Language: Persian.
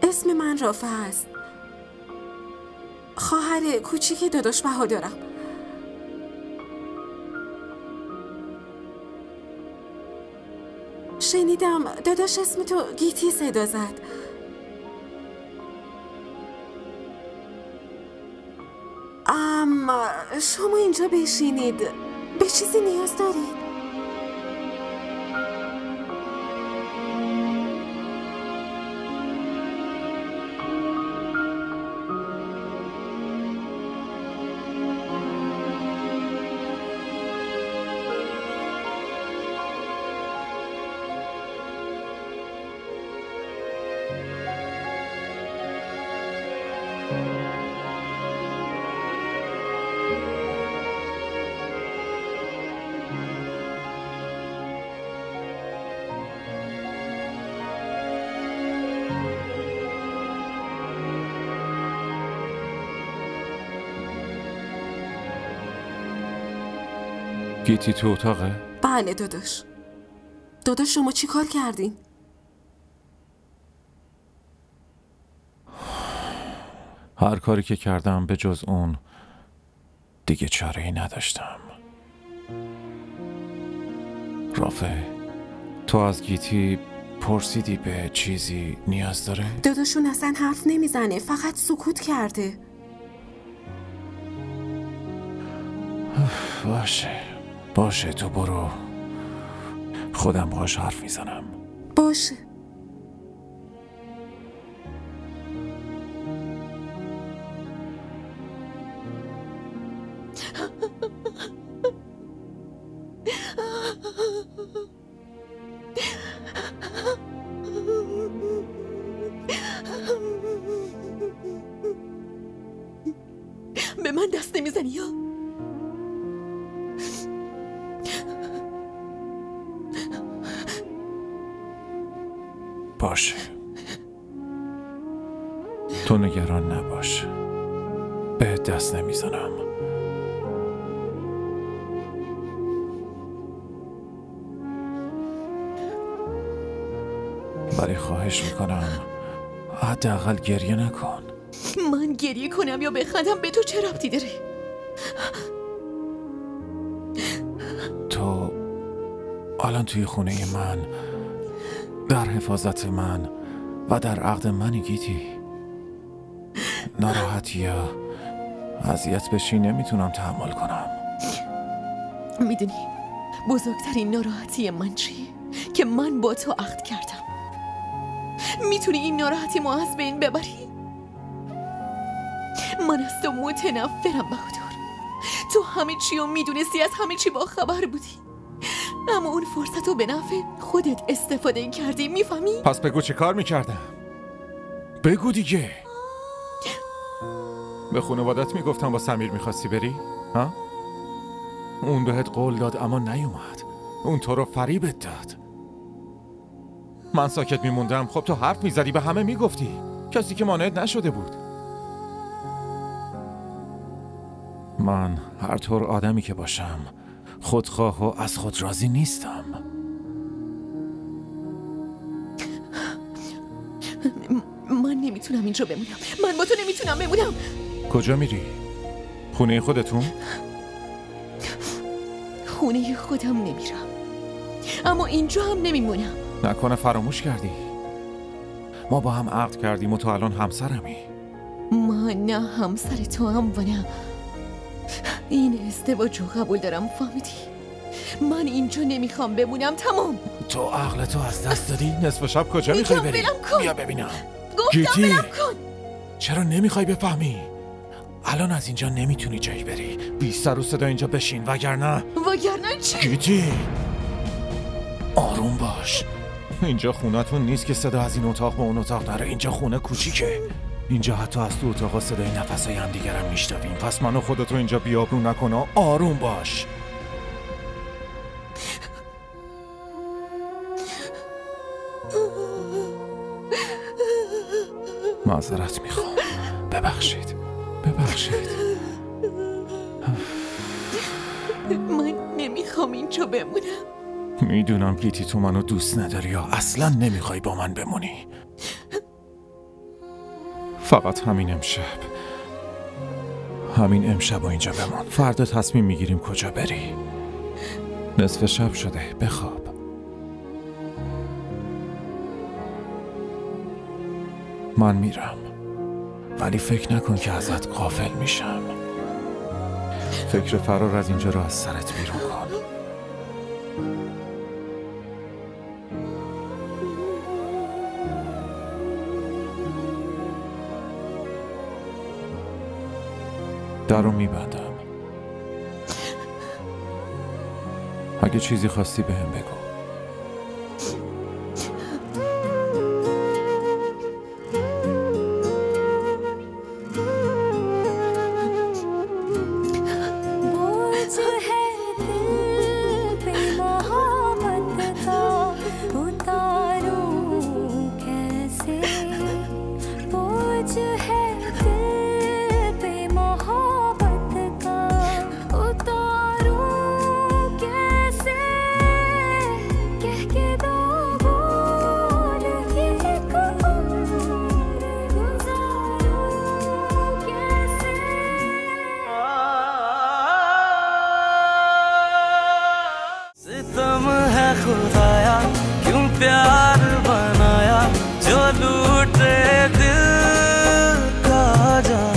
اسم من رافعه است. خواهر کوچیک داداش بهادرم. شنیدم داداش اسم تو گیتی صدا زد. شما اینجا بشینید. به چیزی نیاز دارید؟ گیتی تو اتاقه؟ بله داداش. داداش شما چی کار کردین؟ هر کاری که کردم به جز اون دیگه چاره‌ای نداشتم. رافعه، تو از گیتی پرسیدی به چیزی نیاز داره؟ داداشون اصلا حرف نمیزنه، فقط سکوت کرده. باشه تو برو، خودم باهاش حرف میزنم. باشه. به من دست نمیزنی یا؟ باشه، تو نگران نباش، به دست نمیزنم. ولی خواهش میکنم حداقل گریه نکن. من گریه کنم یا بخندم به تو چه ربطی داره؟ تو الان توی خونه من، در حفاظت من و در عقد منی گیتی. ناراحتی یا اذیت بشی نمیتونم تحمل کنم. میدونی بزرگترین ناراحتی من چیه؟ که من با تو عقد کردم. میتونی این ناراحتی ما از بین ببری؟ من از تو متنفرم بهادر. تو همه چی رو میدونستی، از همه چی با خبر بودی، اما اون فرصت رو به نفع خودت استفاده کردی. میفهمی؟ پس بگو چه کار میکردم؟ بگو دیگه. به خانوادت میگفتم با سمیر میخواستی بری؟ ها؟ اون بهت قول داد اما نیومد. اون تو رو فریبت داد. من ساکت میموندم، خب تو حرف میزدی، به همه میگفتی. کسی که مانعت نشده بود. من هر طور آدمی که باشم خودخواه و از خود راضی نیستم. من نمیتونم اینجا بمونم. من با تو نمیتونم بمونم. کجا میری؟ خونه خودتون؟ خونه خودم نمیرم، اما اینجا هم نمیمونم. نکنه فراموش کردی؟ ما با هم عقد کردیم و تو الان همسرمی. من نه همسر تو هم و نه این ازدواج رو قبول دارم. فهمیدی؟ من اینجا نمیخوام بمونم. تمام. تو عقلتو از دست دادی؟ نصف شب کجا میخوای بری؟ بیا ببینم. گفتم بلم کن. چرا نمیخوای بفهمی؟ الان از اینجا نمیتونی جایی بری. بی سر و صدا اینجا بشین، وگرنه چی؟ گیتی آروم باش. اینجا خونتون نیست که صدا از این اتاق به اون اتاق نره. اینجا خونه کوچیکه. اینجا حتی از تو اتاق صدای نفسای هم دیگرم میشنویم. پس منو خودتو اینجا بیابرو نکن. آروم باش. معذرت میخوام. ببخشید. من نمیخوام اینجا بمونم. میدونم گیتی تو منو دوست نداری یا اصلا نمیخوای با من بمونی. فقط همین امشب و اینجا بمان. فردا تصمیم میگیریم کجا بری. نصف شب شده، بخواب. من میرم، ولی فکر نکن که ازت غافل میشم. فکر فرار از اینجا رو از سرت بیرون کن. در رو میبندم. اگه چیزی خواستی بهم بگو. खुदाया क्यों प्यार बनाया जो लूटे दिल का जा